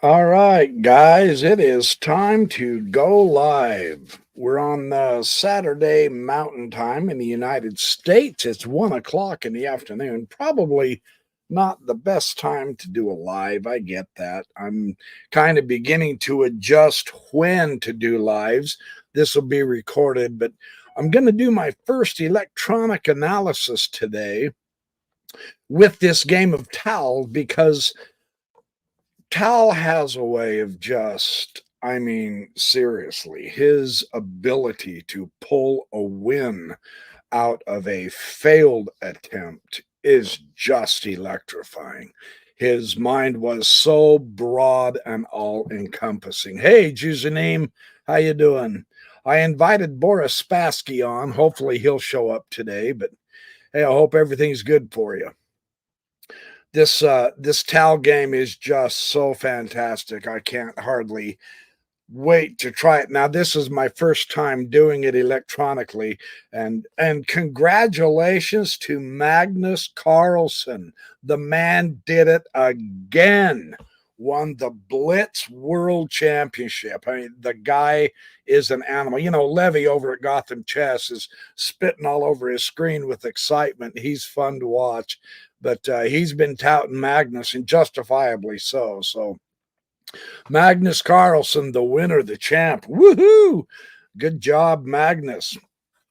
All right, guys, it is time to go live. We're on Saturday Mountain Time in the United States. It's 1 o'clock in the afternoon. Probably not the best time to do a live. I get that. I'm kind of beginning to adjust when to do lives. This will be recorded, but I'm going to do my first electronic analysis today with this game of towel because Tal has a way of just, I mean, seriously, his ability to pull a win out of a failed attempt is just electrifying. His mind was so broad and all encompassing. Hey, username, how you doing? I invited Boris Spassky on. Hopefully he'll show up today, but hey, I hope everything's good for you. This Tal game is just so fantastic. I can't hardly wait to try it. Now, this is my first time doing it electronically, and congratulations to Magnus Carlsen. The man did it again. Won the Blitz World Championship. I mean, the guy is an animal. You know, Levy over at Gotham Chess is spitting all over his screen with excitement. He's fun to watch, but he's been touting Magnus, and justifiably so. So Magnus Carlsen, the winner, the champ. Woohoo! Good job, Magnus.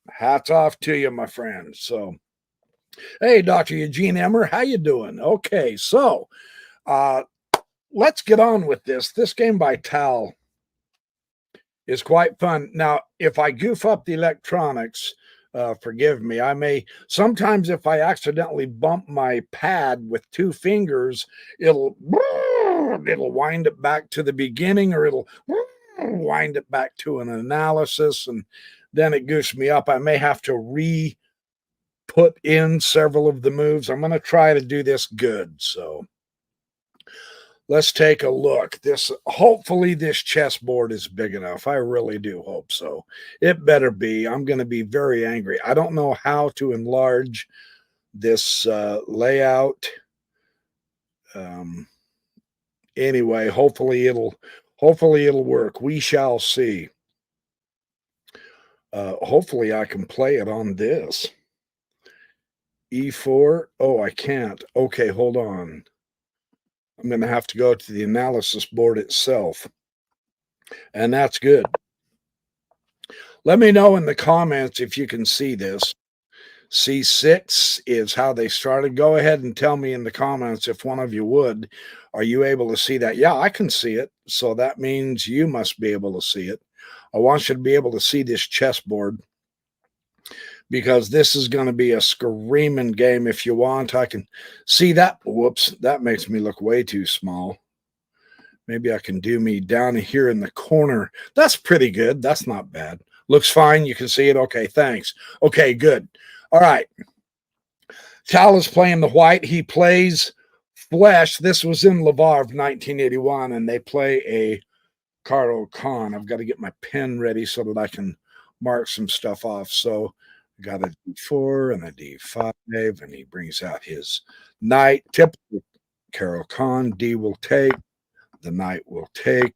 Hats off to you, my friend. So, hey, Dr. Eugene Emmer, how you doing? Okay, so uh, let's get on with this. This game by Tal is quite fun. Now, if I goof up the electronics, forgive me. I may sometimes, if I accidentally bump my pad with two fingers, it'll wind it back to the beginning, or it'll wind it back to an analysis, and then it goofs me up. I may have to put in several of the moves. I'm going to try to do this good. So let's take a look. Hopefully this chessboard is big enough. I really do hope so. It better be. I'm going to be very angry. I don't know how to enlarge this layout. Anyway, hopefully it'll work. We shall see. Hopefully I can play it on this. E4. Oh, I can't. Okay, hold on. I'm going to have to go to the analysis board itself. And that's good. Let me know in the comments if you can see this. C6 is how they started. Go ahead and tell me in the comments if one of you would. Are you able to see that? Yeah, I can see it. So that means you must be able to see it. I want you to be able to see this chessboard, because this is going to be a screaming game. If you want, I can see that. Whoops, that makes me look way too small. Maybe I can do me down here in the corner. That's pretty good. That's not bad. Looks fine. You can see it. Okay, thanks. Okay, good. All right. Tal is playing the white. He plays Flesch. This was in Lvov 1981, and they play a Caro Khan. I've got to get my pen ready so that I can mark some stuff off. So I got a D4 and a D5, and he brings out his knight. Typical Caro Khan. D will take. The knight will take.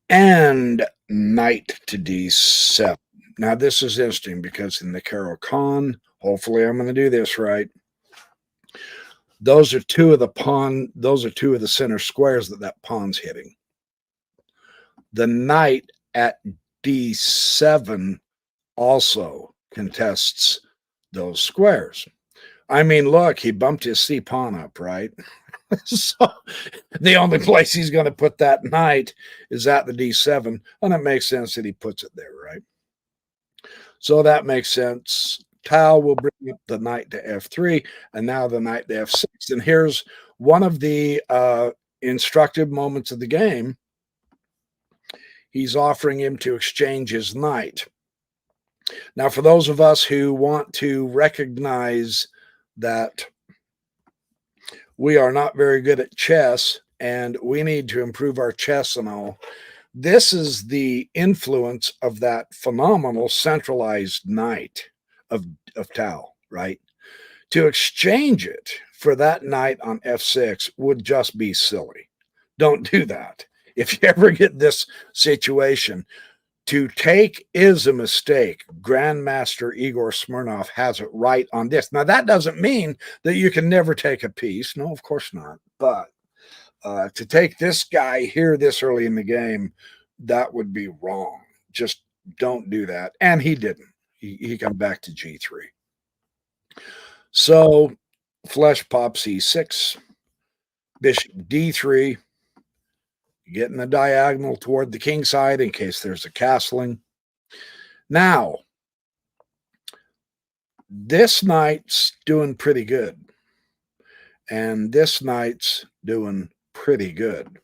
And knight to D7. Now, this is interesting because in the Caro Khan, hopefully I'm going to do this right. Those are two of the center squares that pawn's hitting. The knight at D7 also contests those squares. I mean, look, he bumped his C pawn up, right? So the only place he's going to put that knight is at the D7, and it makes sense that he puts it there, right? So that makes sense. Tal will bring up the knight to F3, and now the knight to F6. And here's one of the instructive moments of the game. He's offering him to exchange his knight. Now, for those of us who want to recognize that we are not very good at chess and we need to improve our chess and all, this is the influence of that phenomenal centralized knight of Tal, right? To exchange it for that knight on F6 would just be silly. Don't do that. If you ever get this situation, to take is a mistake. Grandmaster Igor Smirnov has it right on this. Now, that doesn't mean that you can never take a piece. No, of course not. But to take this guy here this early in the game, that would be wrong. Just don't do that. And he didn't. He come back to G3. So Flesch pops E6, bishop D3, getting the diagonal toward the king side in case there's a castling. Now, this knight's doing pretty good. And this knight's doing pretty good.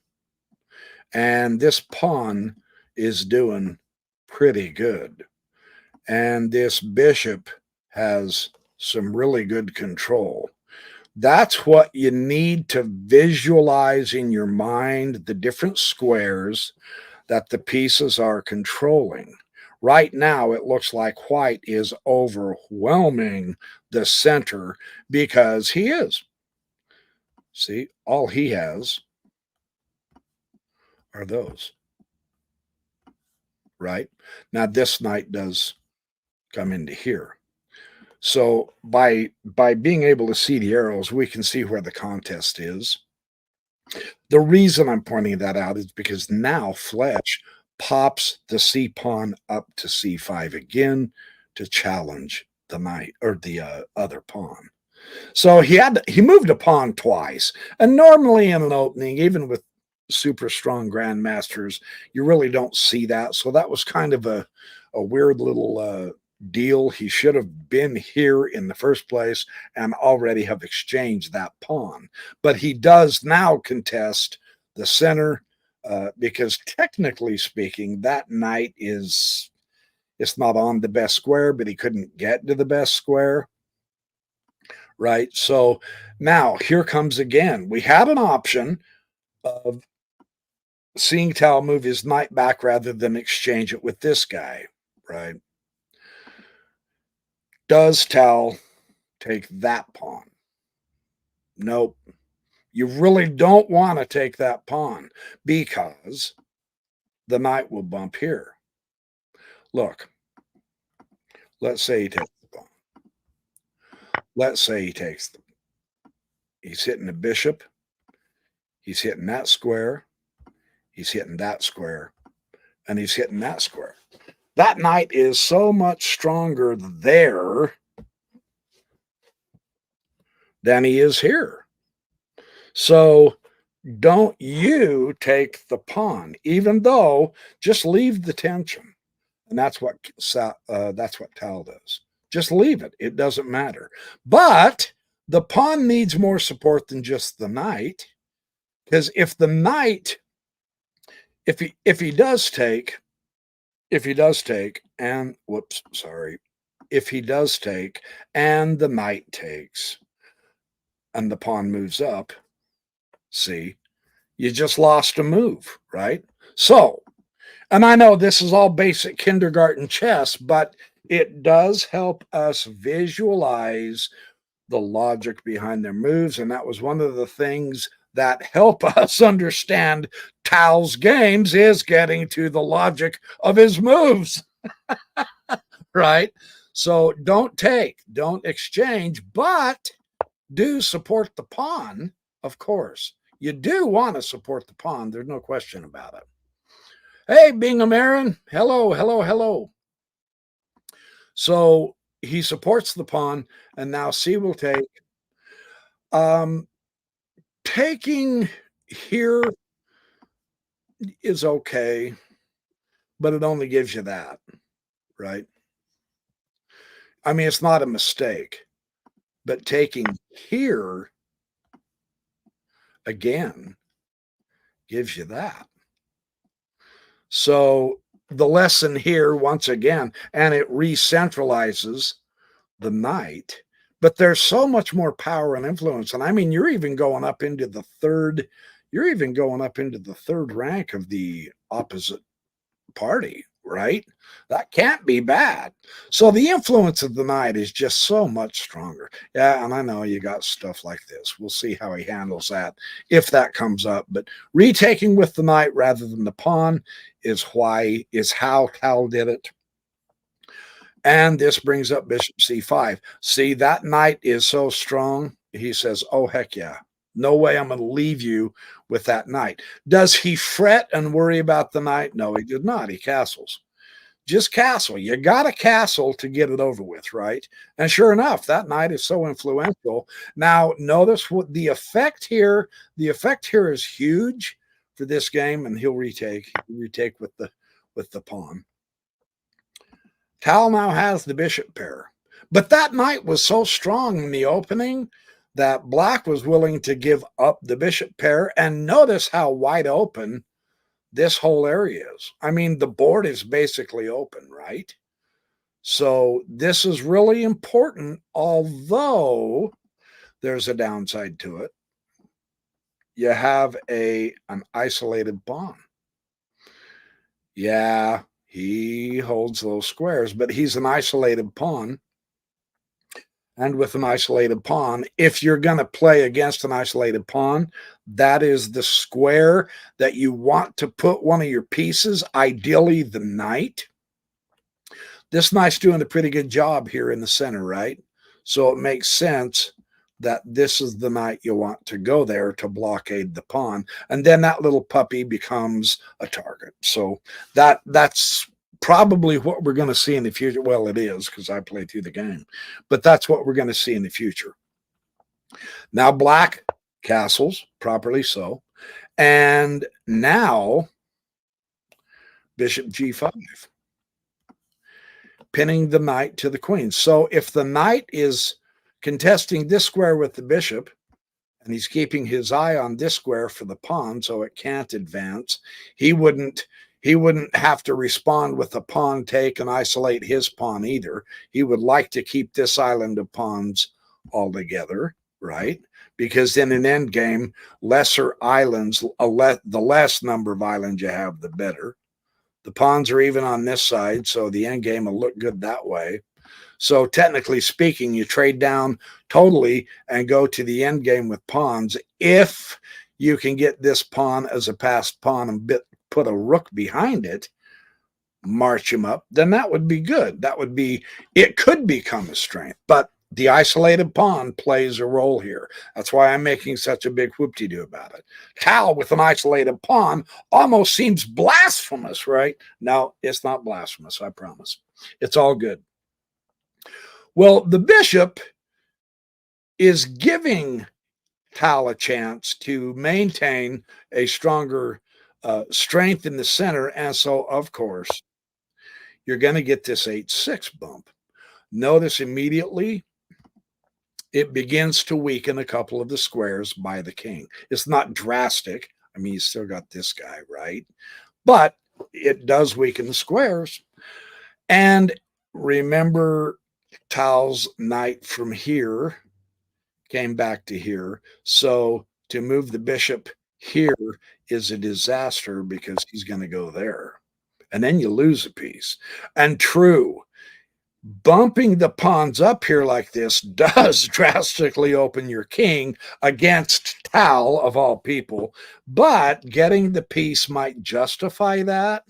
And this pawn is doing pretty good. And this bishop has some really good control. That's what you need to visualize in your mind, the different squares that the pieces are controlling. Right now, it looks like white is overwhelming the center because he is. See, all he has are those. Right? Now, this knight does come into here. So by being able to see the arrows, we can see where the contest is. The reason I'm pointing that out is because now Flesch pops the C pawn up to C5 again to challenge the knight or the other pawn. So he moved a pawn twice. And normally in an opening, even with super strong grandmasters, you really don't see that. So that was kind of a weird little deal. He should have been here in the first place and already have exchanged that pawn. But he does now contest the center because technically speaking, that knight it's not on the best square, but he couldn't get to the best square. Right? So now here comes again. We had an option of seeing Tal move his knight back rather than exchange it with this guy, right? Does Tal take that pawn? Nope. You really don't want to take that pawn because the knight will bump here. Look, let's say he takes the pawn. Let's say he takes the he's hitting the bishop. He's hitting that square. He's hitting that square. And he's hitting that square. That knight is so much stronger there than he is here. So don't you take the pawn, even though just leave the tension. And that's what Tal does. Just leave it. It doesn't matter. But the pawn needs more support than just the knight. Because if the knight, if he does take, and if he does take and the knight takes and the pawn moves up, see, you just lost a move, right? So, and I know this is all basic kindergarten chess, but it does help us visualize the logic behind their moves. And that was one of the things that help us understand Tal's games is getting to the logic of his moves, right? So don't exchange, but do support the pawn, of course. You do want to support the pawn. There's no question about it. Hey, Bingham Aaron. Hello, hello, hello. So he supports the pawn, and now C will take. Taking here is okay, but it only gives you that, right? I mean, it's not a mistake, but taking here again gives you that. So the lesson here, once again, and it re-centralizes the knight, but there's so much more power and influence. And I mean, you're even going up into the third rank of the opposite party, right? That can't be bad. So the influence of the knight is just so much stronger. Yeah, and I know you got stuff like this. We'll see how he handles that if that comes up. But retaking with the knight rather than the pawn is how Cal did it. And this brings up bishop c5. See, that knight is so strong. He says, oh, heck yeah. No way I'm going to leave you with that knight. Does he fret and worry about the knight? No, he did not. He castles. Just castle. You got to castle to get it over with, right? And sure enough, that knight is so influential. Now, notice what the effect here. The effect here is huge for this game, and he'll retake with the pawn. Tal now has the bishop pair. But that knight was so strong in the opening that black was willing to give up the bishop pair. And notice how wide open this whole area is. I mean, the board is basically open, right? So this is really important, although there's a downside to it. You have an isolated pawn. Yeah, he holds those squares, but he's an isolated pawn. And with an isolated pawn, if you're going to play against an isolated pawn, that is the square that you want to put one of your pieces, ideally the knight. This knight's doing a pretty good job here in the center, right? So it makes sense that this is the knight you want to go there to blockade the pawn. And then that little puppy becomes a target. So that's probably what we're going to see in the future. Well, it is, because I played through the game, but that's what we're going to see in the future. Now black castles, properly so, and now bishop g5, pinning the knight to the queen. So if the knight is contesting this square with the bishop, and he's keeping his eye on this square for the pawn so it can't advance, he wouldn't have to respond with a pawn take and isolate his pawn either. He would like to keep this island of pawns all together, right? Because in an endgame, lesser islands, the less number of islands you have, the better. The pawns are even on this side, so the endgame will look good that way. So technically speaking, you trade down totally and go to the endgame with pawns. If you can get this pawn as a passed pawn and put a rook behind it, march him up, then that would be good. It could become a strength, but the isolated pawn plays a role here. That's why I'm making such a big whoop-de-doo about it. Tal with an isolated pawn almost seems blasphemous, right? No, it's not blasphemous, I promise. It's all good. Well, the bishop is giving Tal a chance to maintain a stronger strength in the center. And so, of course, you're going to get this h6 bump. Notice immediately it begins to weaken a couple of the squares by the king. It's not drastic. I mean, you still got this guy, right? But it does weaken the squares. And remember, Tal's knight from here came back to here. So to move the bishop here is a disaster because he's going to go there. And then you lose a piece. And true, bumping the pawns up here like this does drastically open your king against Tal, of all people. But getting the piece might justify that.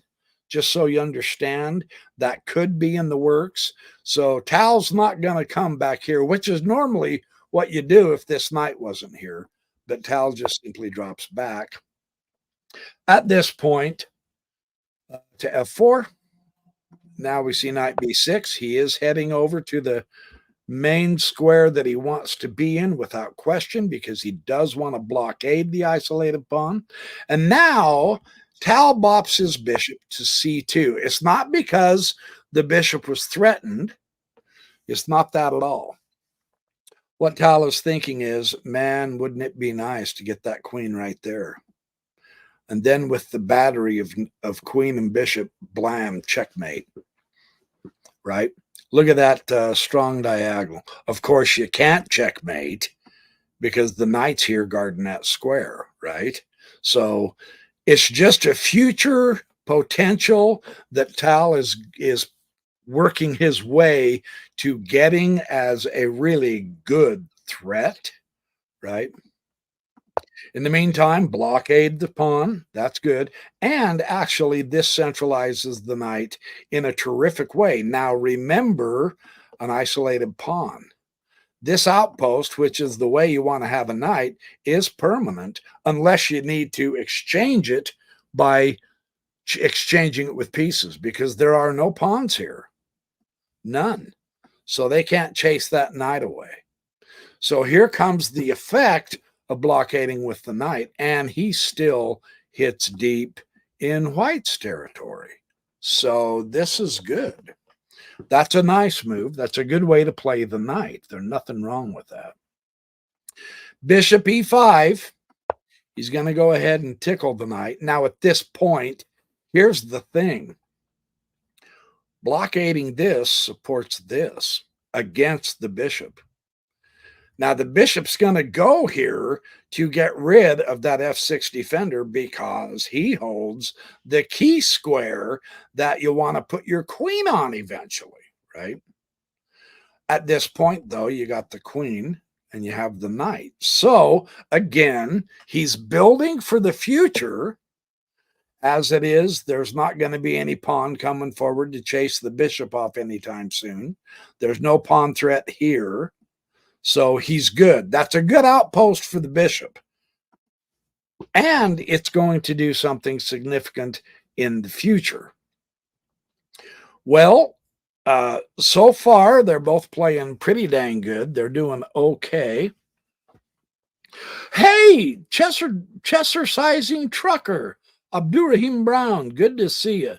Just so you understand, that could be in the works. So Tal's not going to come back here, which is normally what you do if this knight wasn't here. But Tal just simply drops back. At this point, to f4. Now we see knight b6. He is heading over to the main square that he wants to be in without question, because he does want to blockade the isolated pawn. And now Tal bops his bishop to c2. It's not because the bishop was threatened. It's not that at all. What Tal is thinking is, man, wouldn't it be nice to get that queen right there? And then with the battery of queen and bishop, blam, checkmate. Right? Look at that strong diagonal. Of course, you can't checkmate because the knight's here guarding that square, right? So it's just a future potential that Tal is working his way to getting as a really good threat, right? In the meantime, blockade the pawn. That's good. And actually, this centralizes the knight in a terrific way. Now, remember an isolated pawn. This outpost, which is the way you want to have a knight, is permanent unless you need to exchange it by exchanging it with pieces, because there are no pawns here. None. So they can't chase that knight away. So here comes the effect of blockading with the knight, and he still hits deep in white's territory. So this is good. That's a nice move. That's a good way to play the knight. There's nothing wrong with that. Bishop e5. He's going to go ahead and tickle the knight. Now, at this point, here's the thing. Blockading this supports this against the bishop. Now, the bishop's going to go here to get rid of that f6 defender because he holds the key square that you want to put your queen on eventually, right? At this point, though, you got the queen and you have the knight. So, again, he's building for the future. As it is, there's not going to be any pawn coming forward to chase the bishop off anytime soon. There's no pawn threat here. So he's good. That's a good outpost for the bishop. And it's going to do something significant in the future. Well, so far, they're both playing pretty dang good. They're doing okay. Hey, Chesser-sizing trucker, Abdurrahim Brown, good to see you.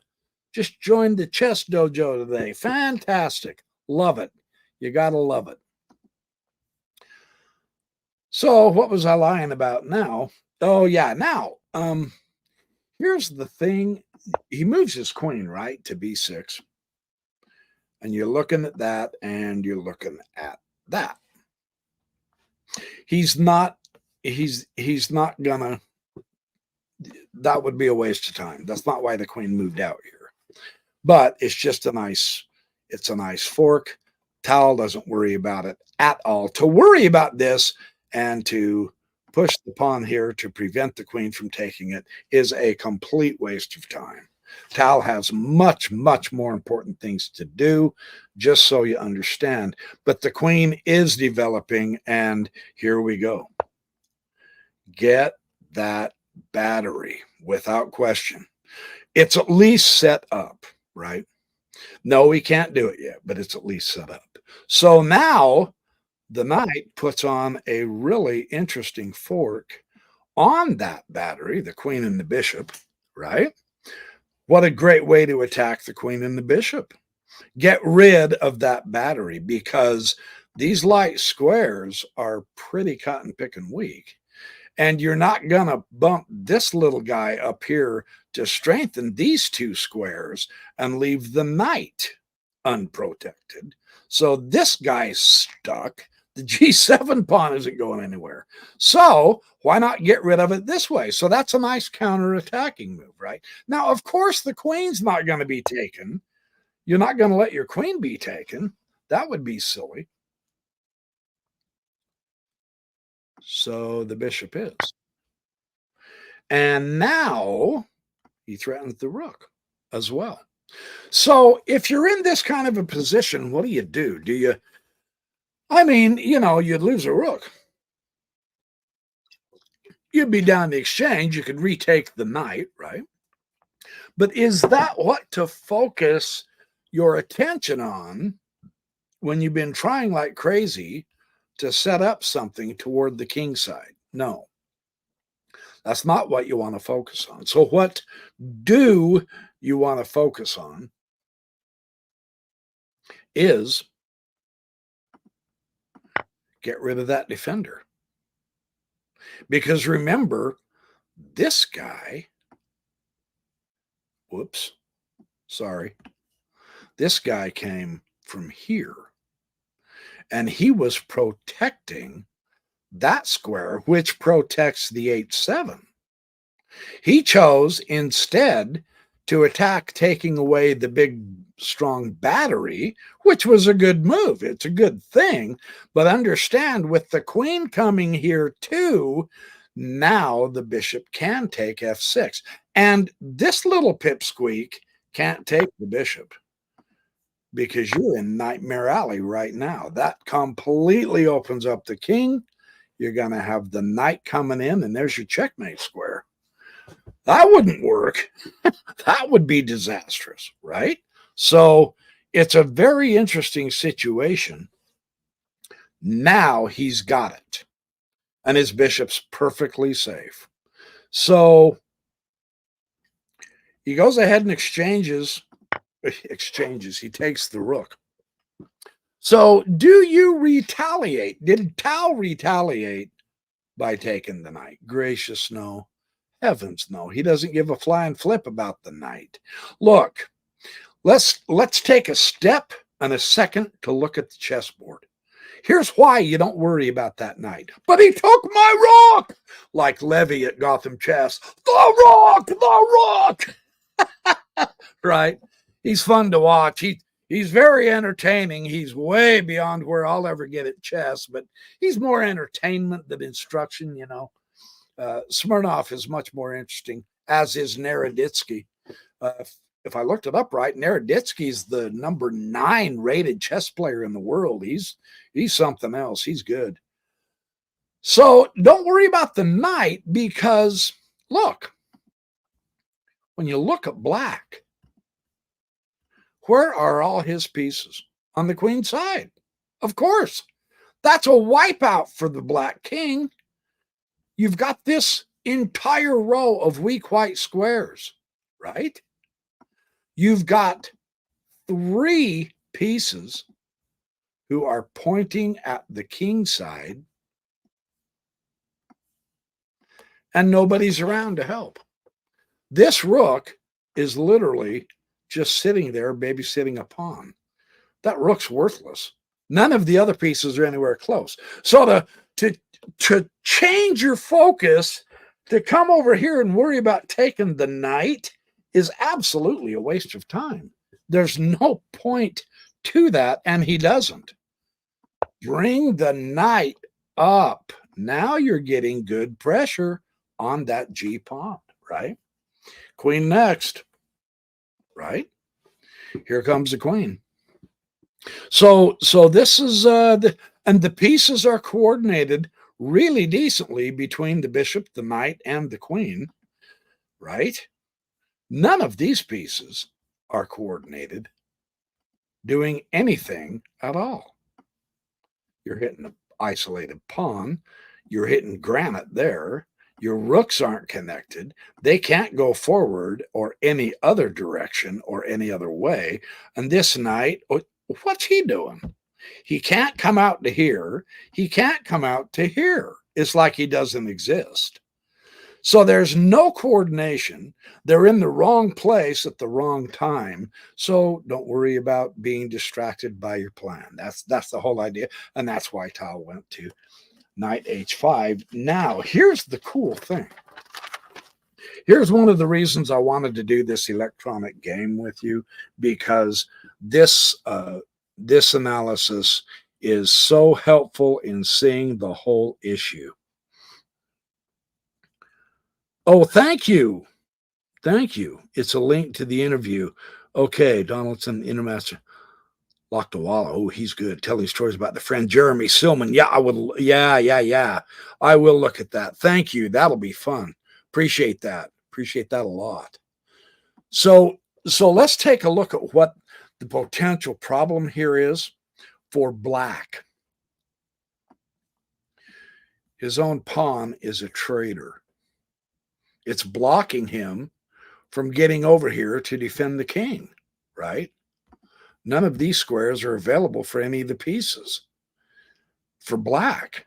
Just joined the chess dojo today. Fantastic. Love it. You got to love it. So what was I lying about now? Oh, yeah. Now, here's the thing. He moves his queen, right, to b6. And you're looking at that, and you're looking at that. He's not gonna, that would be a waste of time. That's not why the queen moved out here. But it's just a nice fork. Tal doesn't worry about it at all. To worry about this and to push the pawn here to prevent the queen from taking it is a complete waste of time. Tal has much, much more important things to do, just so you understand. But the queen is developing, and here we go. Get that battery without question. It's at least set up, right? No, we can't do it yet, but it's at least set up. So now the knight puts on a really interesting fork on that battery, the queen and the bishop, right? What a great way to attack the queen and the bishop. Get rid of that battery, because these light squares are pretty cotton picking weak. And you're not going to bump this little guy up here to strengthen these two squares and leave the knight unprotected. So this guy's stuck. The g7 pawn isn't going anywhere. So why not get rid of it this way? So that's a nice counter-attacking move, right? Now, of course, the queen's not going to be taken. You're not going to let your queen be taken. That would be silly. So the bishop is. And now he threatens the rook as well. So if you're in this kind of a position, what do? Do you, I mean, you know, you'd lose a rook. You'd be down the exchange. You could retake the knight, right? But is that what to focus your attention on when you've been trying like crazy to set up something toward the king side? No. That's not what you want to focus on. So what do you want to focus on is get rid of that defender. Because remember, this guy, whoops, sorry, this guy came from here. And he was protecting that square, which protects the h7. He chose instead to attack, taking away the big, strong battery, which was a good move. It's a good thing. But understand, with the queen coming here too, now the bishop can take f6. And this little pipsqueak can't take the bishop because you're in Nightmare Alley right now. That completely opens up the king. You're going to have the knight coming in, and there's your checkmate square. That wouldn't work. That would be disastrous, right? So it's a very interesting situation. Now he's got it, and his bishop's perfectly safe. So he goes ahead and exchanges. He takes the rook. So do you retaliate? Did Tao retaliate by taking the knight? Gracious, no. Heavens, no. He doesn't give a flying flip about the knight. Look, let's take a step and a second to look at the chessboard. Here's why you don't worry about that knight. But he took my rook! Like Levy at Gotham Chess. The rook! Right? He's fun to watch. He's very entertaining. He's way beyond where I'll ever get at chess, but he's more entertainment than instruction, you know. Smirnov is much more interesting, as is Naroditsky. If I looked it up right, Naroditsky's the number 9 rated chess player in the world. He's something else. He's good. So don't worry about the knight because, look, when you look at black, where are all his pieces? On the queen side. Of course. That's a wipeout for the black king. You've got this entire row of weak white squares, right? You've got 3 pieces who are pointing at the king side, and nobody's around to help. This rook is literally just sitting there babysitting a pawn. That rook's worthless. None of the other pieces are anywhere close. So to change your focus, to come over here and worry about taking the knight is absolutely a waste of time. There's no point to that, and he doesn't. Bring the knight up. Now you're getting good pressure on that G pawn, right? Queen next, right? Here comes the queen. So this is, and the pieces are coordinated really decently between the bishop, the knight, and the queen, right? None of these pieces are coordinated doing anything at all. You're hitting an isolated pawn. You're hitting granite there. Your rooks aren't connected. They can't go forward or any other direction or any other way. And this knight, what's he doing? He can't come out to here. He can't come out to here. It's like he doesn't exist. So there's no coordination. They're in the wrong place at the wrong time. So don't worry about being distracted by your plan. That's the whole idea. And that's why Tao went to knight h5. Now, here's the cool thing. Here's one of the reasons I wanted to do this electronic game with you, because this analysis is so helpful in seeing the whole issue. Oh, thank you. Thank you. It's a link to the interview. Okay, Donaldson, Intermaster. Lakdawala. Oh, he's good. Telling stories about the friend Jeremy Silman. Yeah, I would. Yeah. I will look at that. Thank you. That'll be fun. Appreciate that. Appreciate that a lot. So let's take a look at what the potential problem here is for black. His own pawn is a traitor. It's blocking him from getting over here to defend the king, right? None of these squares are available for any of the pieces for black.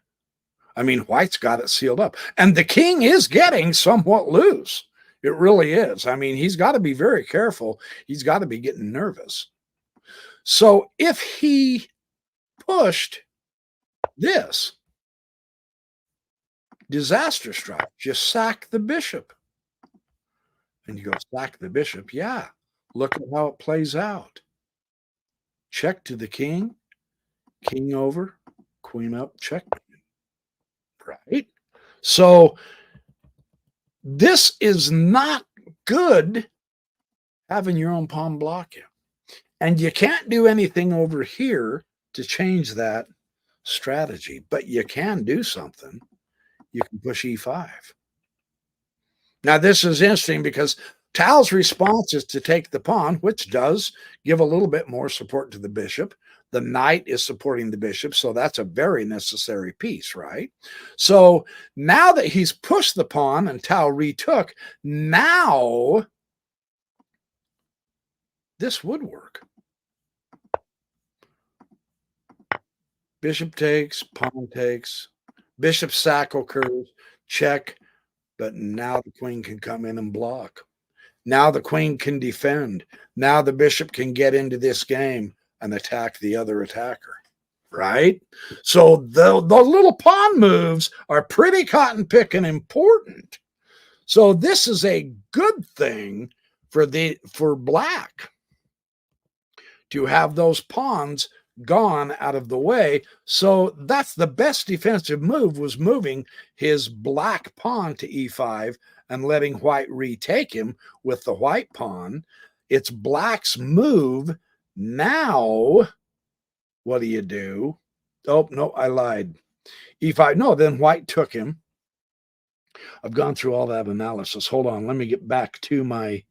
I mean, white's got it sealed up. And the king is getting somewhat loose. It really is. I mean, he's got to be very careful. He's got to be getting nervous. So if he pushed this, disaster strike, just sack the bishop. And you go, sack the bishop. Yeah. Look at how it plays out. Check to the king, king over, queen up, check. Right? So this is not good having your own pawn block you. And you can't do anything over here to change that strategy, but you can do something. You can push e5. Now, this is interesting because Tal's response is to take the pawn, which does give a little bit more support to the bishop. The knight is supporting the bishop, so that's a very necessary piece, right? So now that he's pushed the pawn and Tal retook, now this would work. Bishop takes, pawn takes, bishop sack occurs, check, but now the queen can come in and block. Now the queen can defend. Now the bishop can get into this game and attack the other attacker, right? So the little pawn moves are pretty cotton picking important. So this is a good thing for black to have those pawns gone out of the way. So that's the best defensive move, was moving his black pawn to e5 and letting white retake him with the white pawn. It's black's move. Now, what do? Oh, no, I lied. e5. No, then white took him. I've gone through all that analysis. Hold on. Let me get back to my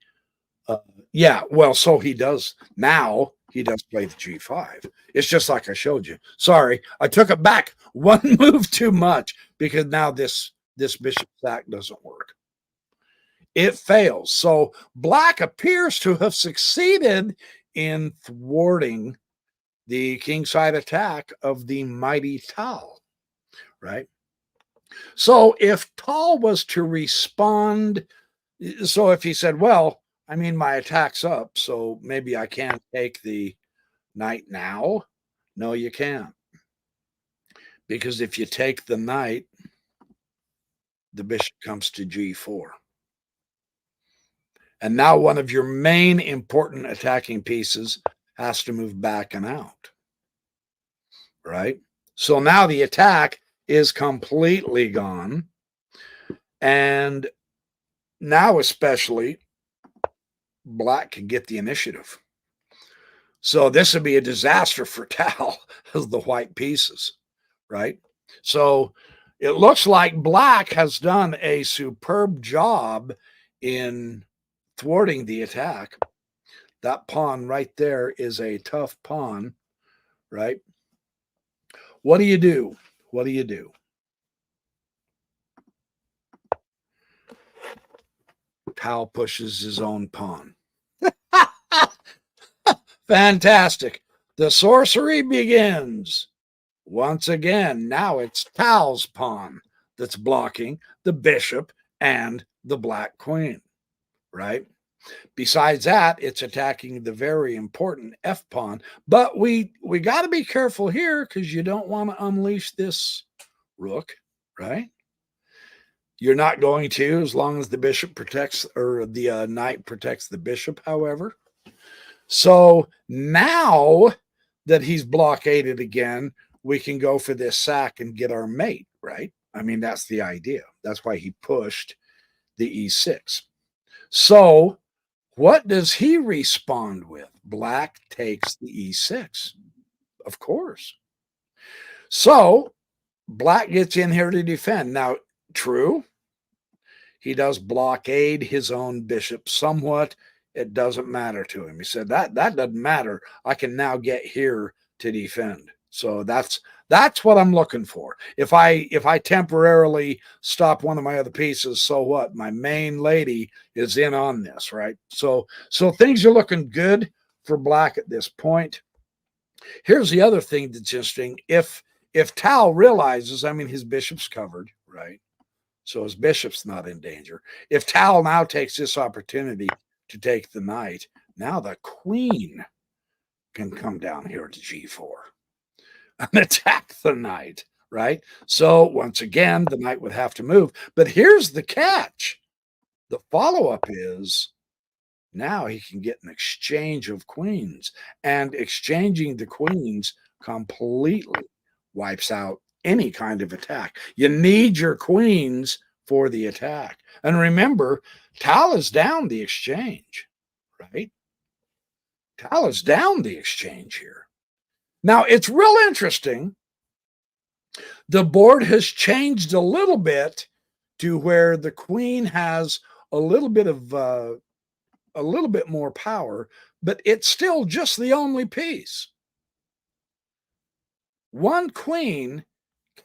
yeah, well, so he does now. He does play the g5. It's just like I showed you. Sorry, I took it back one move too much, because now this bishop sack doesn't work. It fails. So black appears to have succeeded in thwarting the kingside attack of the mighty Tal, right? So if Tal was to respond, so if he said, well, I mean, my attack's up, so maybe I can't take the knight now. No, you can't. Because if you take the knight, the bishop comes to g4. And now one of your main important attacking pieces has to move back and out. Right? So now the attack is completely gone. And now especially, black can get the initiative. So this would be a disaster for Tal as the white pieces, right? So it looks like black has done a superb job in thwarting the attack. That pawn right there is a tough pawn, right? What do you do? What do you do? Tal pushes his own pawn. Fantastic. The sorcery begins. Once again, now it's Tal's pawn that's blocking the bishop and the black queen, right? Besides that, it's attacking the very important F pawn. But we got to be careful here, because you don't want to unleash this rook, right? You're not going to, as long as the bishop protects, or the knight protects the bishop, however. So now that he's blockaded again, we can go for this sack and get our mate, right? I mean, that's the idea. That's why he pushed the e6. So what does he respond with? Black takes the e6, of course. So black gets in here to defend. Now, true, he does blockade his own bishop somewhat. It doesn't matter to him. He said, that doesn't matter. I can now get here to defend. So that's what I'm looking for. If I temporarily stop one of my other pieces, so what? My main lady is in on this, right? So things are looking good for black at this point. Here's the other thing that's interesting. If Tal realizes, I mean, his bishop's covered, right? So his bishop's not in danger. If Tal now takes this opportunity to take the knight, now the queen can come down here to g4 and attack the knight, right? So once again, the knight would have to move. But here's the catch. The follow-up is now he can get an exchange of queens, and exchanging the queens completely wipes out any kind of attack. You need your queens for the attack. And remember, Tal is down the exchange, right? Tal is down the exchange here. Now, it's real interesting. The board has changed a little bit to where the queen has a little bit of a little bit more power, but it's still just the only piece. One queen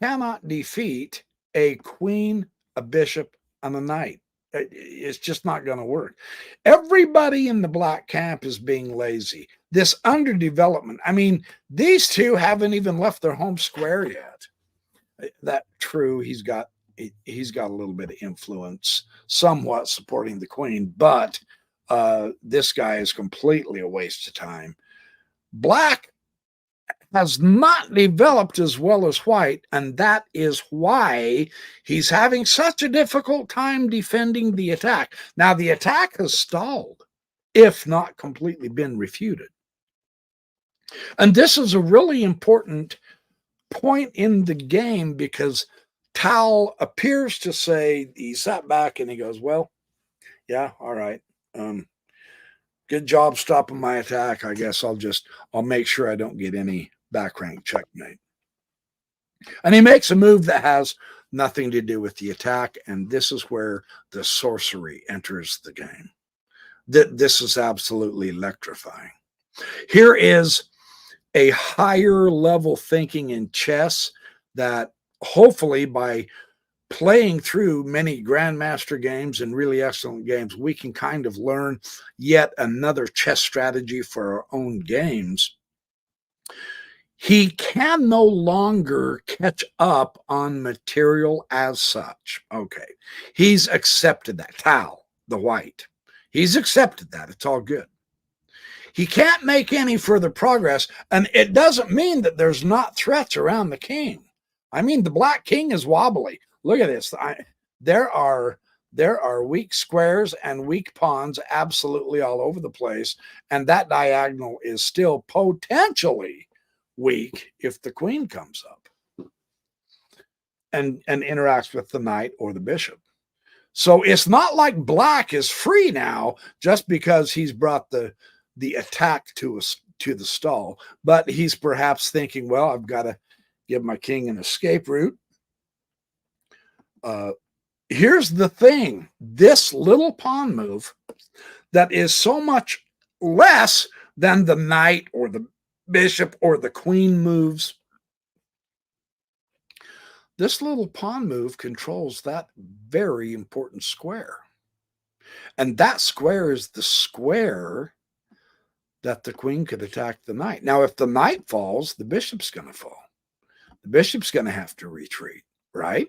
cannot defeat a queen, a bishop, and a knight. It's just not going to work. Everybody in the black camp is being lazy. This underdevelopment. I mean, these two haven't even left their home square yet. That true. He's got a little bit of influence, somewhat supporting the queen, but this guy is completely a waste of time. Black has not developed as well as white, and that is why he's having such a difficult time defending the attack. Now, the attack has stalled, if not completely been refuted. And this is a really important point in the game because Tal appears to say, he sat back and he goes, well, yeah, all right. Good job stopping my attack. I guess I'll make sure I don't get any back rank checkmate. And he makes a move that has nothing to do with the attack. And this is where the sorcery enters the game. This is absolutely electrifying. Here is a higher level thinking in chess that hopefully by playing through many grandmaster games and really excellent games, we can kind of learn yet another chess strategy for our own games. He can no longer catch up on material as such. Okay. He's accepted that. Tal, the white. He's accepted that. It's all good. He can't make any further progress, and it doesn't mean that there's not threats around the king. I mean, the black king is wobbly. Look at this. There are weak squares and weak pawns absolutely all over the place, and that diagonal is still potentially weak if the queen comes up and interacts with the knight or the bishop. So it's not like black is free now just because he's brought the attack to the stall, but he's perhaps thinking, well, I've got to give my king an escape route. Here's the thing. This little pawn move that is so much less than the knight or the bishop or the queen moves. This little pawn move controls that very important square. And that square is the square that the queen could attack the knight. Now, if the knight falls, the bishop's going to fall. The bishop's going to have to retreat, right?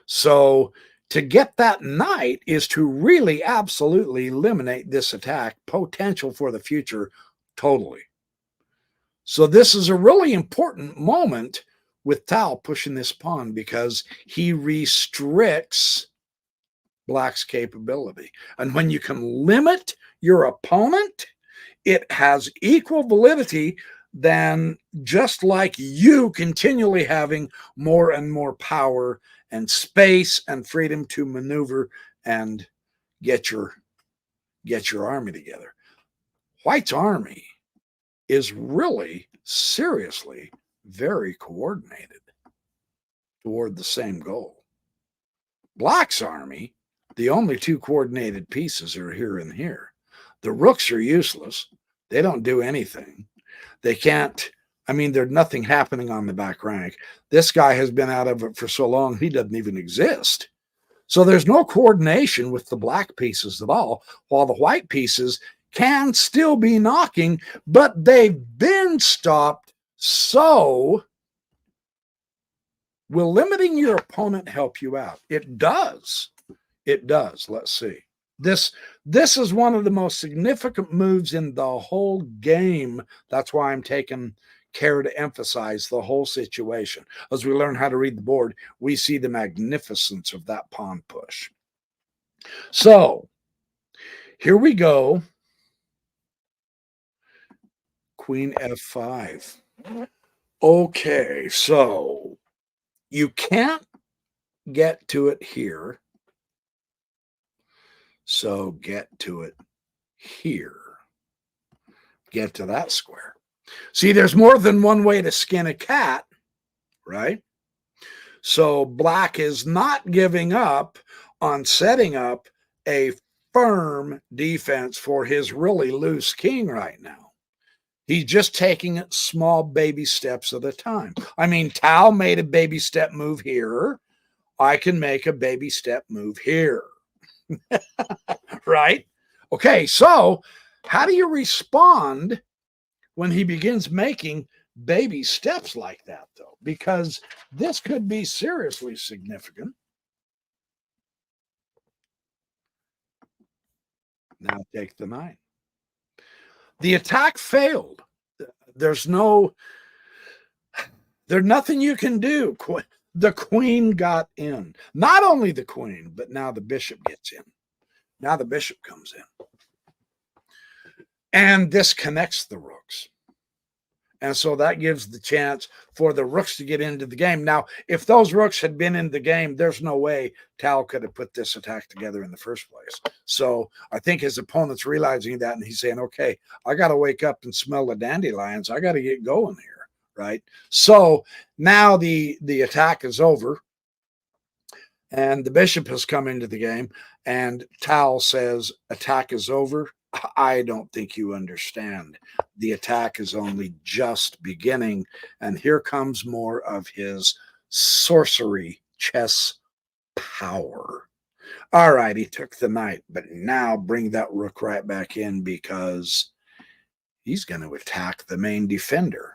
So to get that knight is to really absolutely eliminate this attack potential for the future totally. So this is a really important moment with Tal pushing this pawn because he restricts black's capability. And when you can limit your opponent, it has equal validity than just like you continually having more and more power and space and freedom to maneuver and get your army together. White's army is really seriously very coordinated toward the same goal. Black's army, the only two coordinated pieces are here and here. The rooks are useless. They don't do anything. They can't, I mean, there's nothing happening on the back rank. This guy has been out of it for so long, he doesn't even exist. So there's no coordination with the black pieces at all, while the white pieces can still be knocking, but they've been stopped. So will limiting your opponent help you out? It does. It does. Let's see. This is one of the most significant moves in the whole game. That's why I'm taking care to emphasize the whole situation. As we learn how to read the board, we see the magnificence of that pawn push. So here we go. Queen F5. Okay, so you can't get to it here. So get to it here. Get to that square. See, there's more than one way to skin a cat, right? So black is not giving up on setting up a firm defense for his really loose king right now. He's just taking it small baby steps at a time. I mean, Tao made a baby step move here. I can make a baby step move here. Right? Okay, so how do you respond when he begins making baby steps like that, though? Because this could be seriously significant. Now take the knight. The attack failed. There's nothing you can do. The queen got in. Not only the queen, but now the bishop gets in. Now the bishop comes in. And this connects the rooks. And so that gives the chance for the rooks to get into the game. Now, if those rooks had been in the game, there's no way Tal could have put this attack together in the first place. So I think his opponent's realizing that, and he's saying, okay, I got to wake up and smell the dandelions. I got to get going here, right? So now the attack is over, and the bishop has come into the game, and Tal says, attack is over. I don't think you understand. The attack is only just beginning, and here comes more of his sorcery chess power. All right, he took the knight, but now bring that rook right back in because he's going to attack the main defender.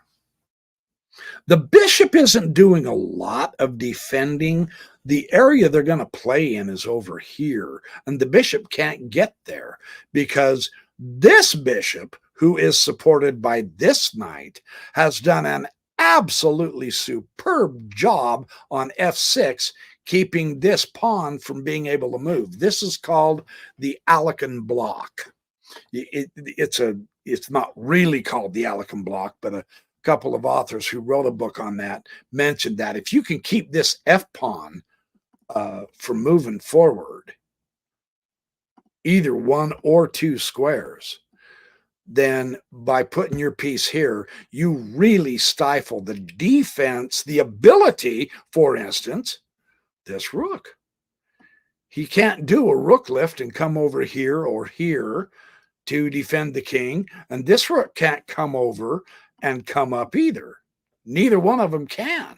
The bishop isn't doing a lot of defending. The area they're going to play in is over here, and the bishop can't get there because this bishop, who is supported by this knight, has done an absolutely superb job on f6, keeping this pawn from being able to move. This is called the Alekan block. It's not really called the Alekan block, but a couple of authors who wrote a book on that mentioned that if you can keep this F pawn from moving forward, either one or two squares, then by putting your piece here, you really stifle the defense, the ability, for instance, this rook. He can't do a rook lift and come over here or here to defend the king, and this rook can't come over and come up either. Neither one of them can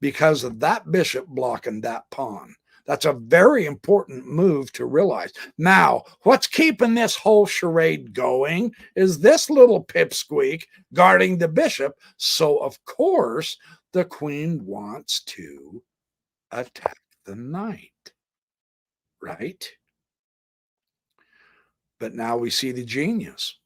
because of that bishop blocking that pawn. That's a very important move to realize. Now, what's keeping this whole charade going is this little pipsqueak guarding the bishop. So, of course, the queen wants to attack the knight, right? But now we see the genius,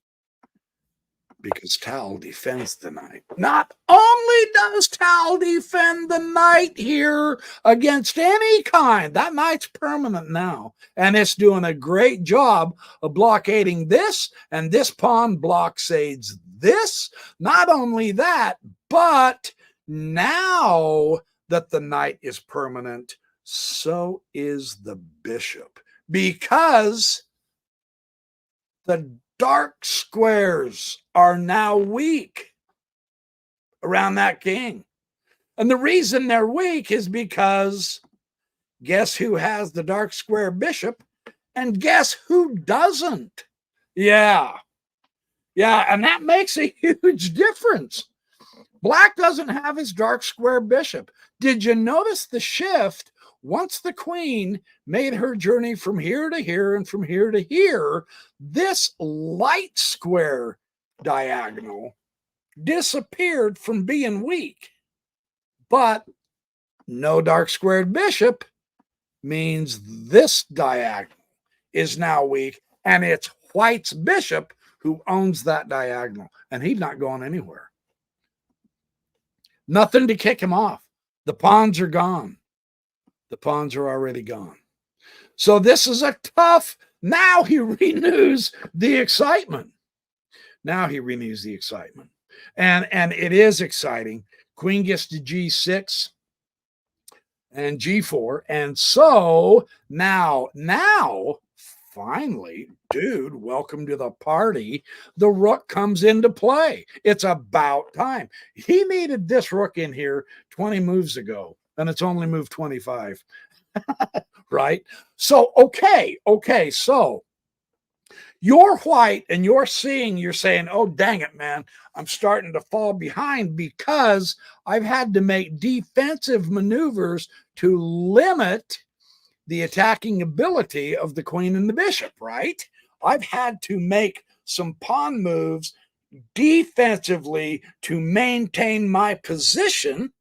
because Tal defends the knight. Not only does Tal defend the knight here against any kind, that knight's permanent now, and it's doing a great job of blockading this, and this pawn blockades this. Not only that, but now that the knight is permanent, so is the bishop, because the dark squares are now weak around that king. And the reason they're weak is because guess who has the dark square bishop? And guess who doesn't? Yeah. And that makes a huge difference. Black doesn't have his dark square bishop. Did you notice the shift? Once the queen made her journey from here to here and from here to here, this light square diagonal disappeared from being weak. But no dark squared bishop means this diagonal is now weak, and it's white's bishop who owns that diagonal, and he's not going anywhere. Nothing to kick him off. The pawns are gone. The pawns are already gone. So this is a tough, now he renews the excitement. Now he renews the excitement. And it is exciting. Queen gets to G6 and G4. And so now, finally, dude, welcome to the party. The rook comes into play. It's about time. He needed this rook in here 20 moves ago, and it's only moved 25. Right? So, okay. So you're white and you're saying, oh, dang it, man, I'm starting to fall behind because I've had to make defensive maneuvers to limit the attacking ability of the queen and the bishop, right? I've had to make some pawn moves defensively to maintain my position.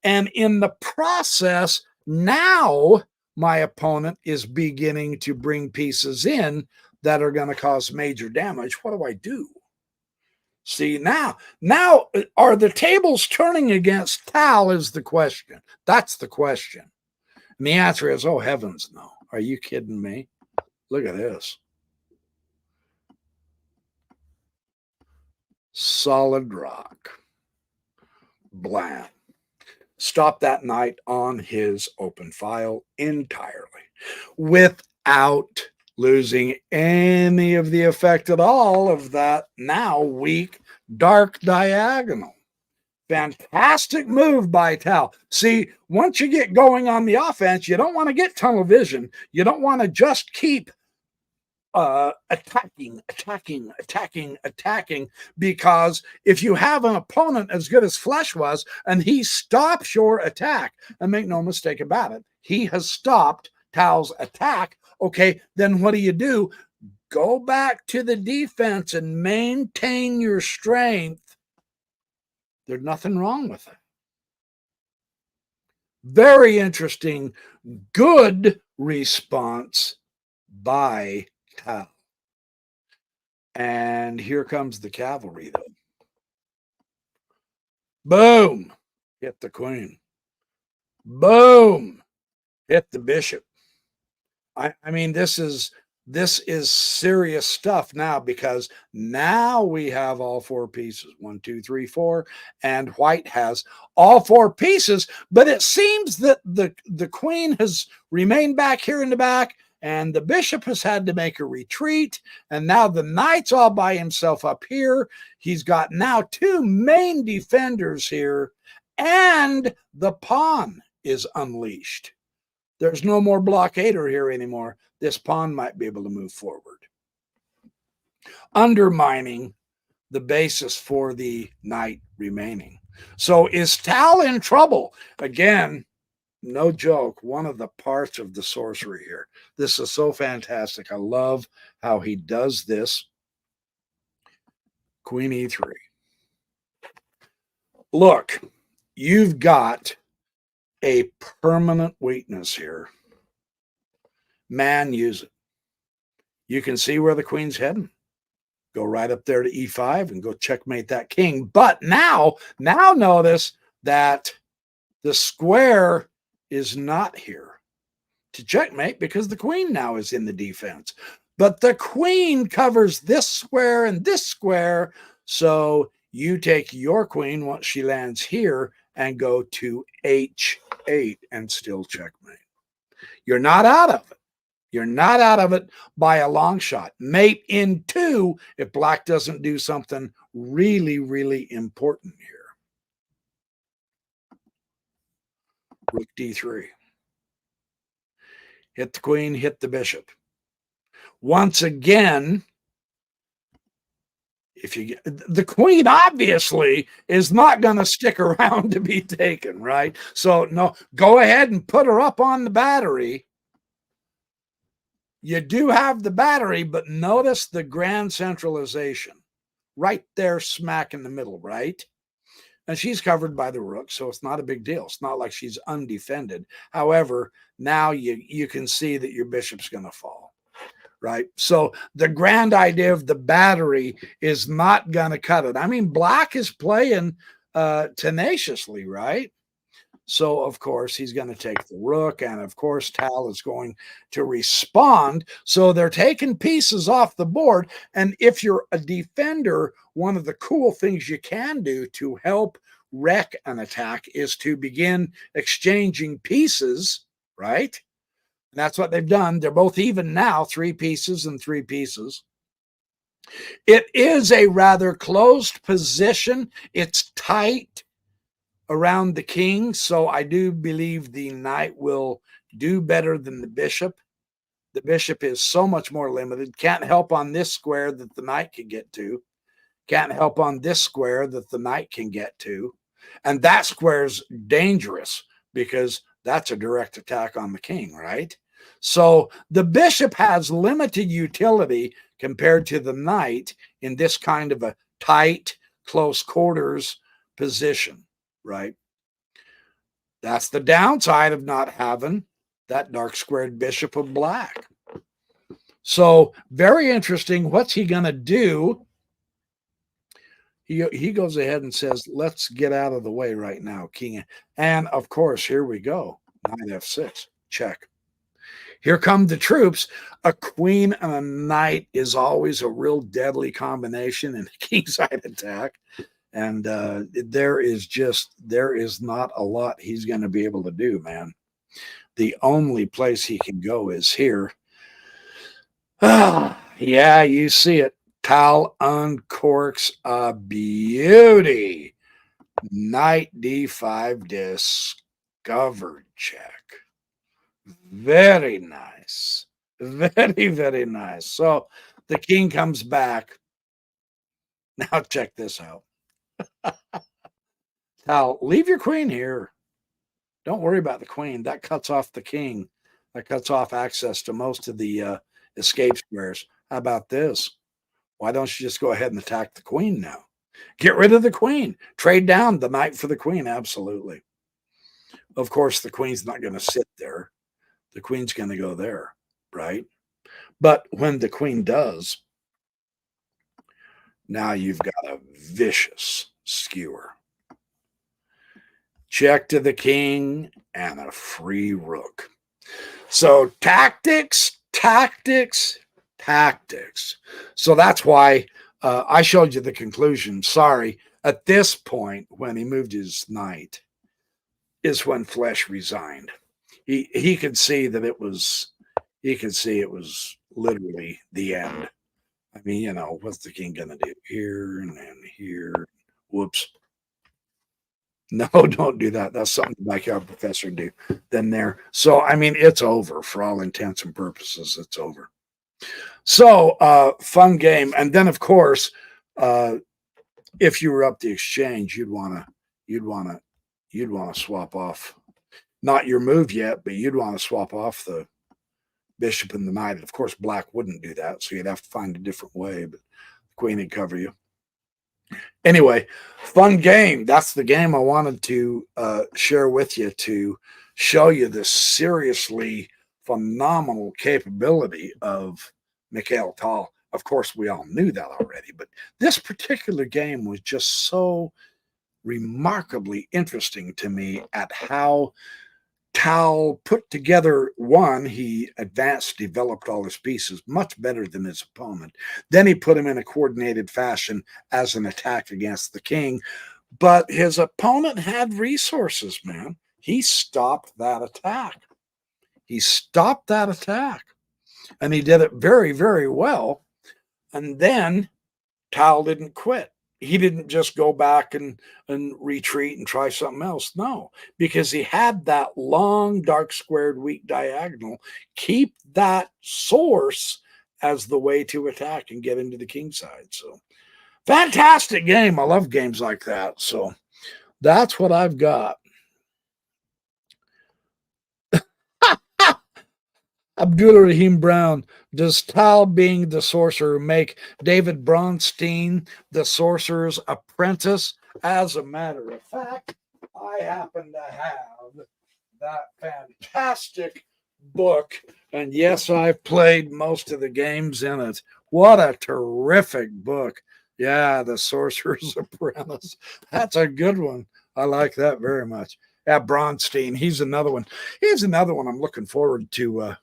And in the process, now my opponent is beginning to bring pieces in that are going to cause major damage. What do I do? See, now are the tables turning against Tal is the question. That's the question. And the answer is, oh, heavens, no. Are you kidding me? Look at this. Solid rock. Blam. Stop that knight on his open file entirely without losing any of the effect at all of that now weak dark diagonal. Fantastic move by Tal. See, once you get going on the offense, you don't want to get tunnel vision. You don't want to just keep attacking, because if you have an opponent as good as Flesch was and he stops your attack, and make no mistake about it, he has stopped Tal's attack. Okay, then what do? Go back to the defense and maintain your strength. There's nothing wrong with it. Very interesting, good response by Tal. And here comes the cavalry, though. Boom! Hit the queen. Boom! Hit the bishop. I mean, this is serious stuff now, because now we have all four pieces. 1, 2, 3, 4, and white has all four pieces. But it seems that the queen has remained back here in the back, and the bishop has had to make a retreat, and now the knight's all by himself up here. He's got now two main defenders here, and the pawn is unleashed. There's no more blockader here anymore. This pawn might be able to move forward, undermining the basis for the knight remaining. So is Tal in trouble? Again, no joke, one of the parts of the sorcery here. This is so fantastic. I love how he does this. Queen E3. Look, you've got a permanent weakness here. Man, use it. You can see where the queen's heading. Go right up there to E5 and go checkmate that king. But now notice that the square is not here to checkmate, because the queen now is in the defense. But the queen covers this square and this square. So you take your queen once she lands here and go to H8 and still checkmate. You're not out of it. You're not out of it by a long shot. Mate in 2 if black doesn't do something really, really important here. Rook D3. Hit the queen, hit the bishop. Once again, if you get the queen, obviously is not going to stick around to be taken, right? So no, go ahead and put her up on the battery. You do have the battery, but notice the grand centralization right there, smack in the middle, right? And she's covered by the rook, so it's not a big deal. It's not like she's undefended. However, now you can see that your bishop's going to fall, right? So the grand idea of the battery is not going to cut it. I mean, black is playing tenaciously, right? So, of course, he's going to take the rook. And, of course, Tal is going to respond. So they're taking pieces off the board. And if you're a defender, one of the cool things you can do to help wreck an attack is to begin exchanging pieces, right? And that's what they've done. They're both even now, 3 pieces and 3 pieces. It is a rather closed position. It's tight around the king, so I do believe the knight will do better than the bishop. The bishop is so much more limited. Can't help on this square that the knight can get to. Can't help on this square that the knight can get to. And that square's dangerous because that's a direct attack on the king, right? So the bishop has limited utility compared to the knight in this kind of a tight, close quarters position, right? That's the downside of not having that dark squared bishop of black. So very interesting. What's he going to do? He goes ahead and says, let's get out of the way right now, king. And, of course, here we go. Knight f6. Check. Here come the troops. A queen and a knight is always a real deadly combination in a kingside attack. And there is not a lot he's going to be able to do, man. The only place he can go is here. Yeah, you see it. Tal uncorks a beauty. Knight d5 discovered check. Very nice. Very, very nice. So the king comes back. Now check this out. Tal, leave your queen here. Don't worry about the queen. That cuts off the king. That cuts off access to most of the escape squares. How about this? Why don't you just go ahead and attack the queen now? Get rid of the queen. Trade down the knight for the queen. Absolutely. Of course, the queen's not going to sit there. The queen's going to go there, right? But when the queen does, now you've got a vicious skewer. Check to the king and a free rook. So tactics. So that's why I showed you the conclusion. Sorry. At this point, when he moved his knight, is when Flesch resigned. He could see that it was literally the end. I mean, you know, what's the king gonna do? Here and then here. Whoops. No, don't do that. That's something the backyard professor do. Then there. So I mean, it's over for all intents and purposes. It's over. So fun game. And then of course, if you were up the exchange, you'd wanna swap off. Not your move yet, but you'd want to swap off the bishop and the knight. And of course, black wouldn't do that, so you'd have to find a different way, but the queen would cover you. Anyway, fun game. That's the game I wanted to share with you to show you the seriously phenomenal capability of Mikhail Tal. Of course, we all knew that already, but this particular game was just so remarkably interesting to me at how Tal put together one. He advanced, developed all his pieces much better than his opponent. Then he put him in a coordinated fashion as an attack against the king. But his opponent had resources, man. He stopped that attack. And he did it very, very well. And then Tal didn't quit. He didn't just go back and retreat and try something else. No, because he had that long, dark squared, weak diagonal. Keep that source as the way to attack and get into the king side. So fantastic game. I love games like that. So that's what I've got. Abdul Rahim Brown, does Tal being the sorcerer make David Bronstein the sorcerer's apprentice? As a matter of fact, I happen to have that fantastic book, and yes, I've played most of the games in it. What a terrific book. Yeah, The Sorcerer's Apprentice. That's a good one. I like that very much. Yeah, Bronstein, he's another one. He's another one I'm looking forward to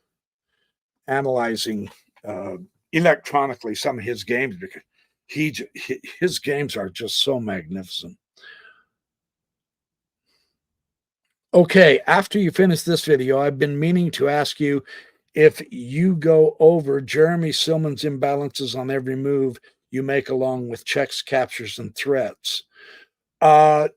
analyzing uh, electronically some of his games because his games are just so magnificent. Okay, after you finish this video, I've been meaning to ask you if you go over Jeremy Silman's imbalances on every move you make along with checks, captures, and threats. Uh,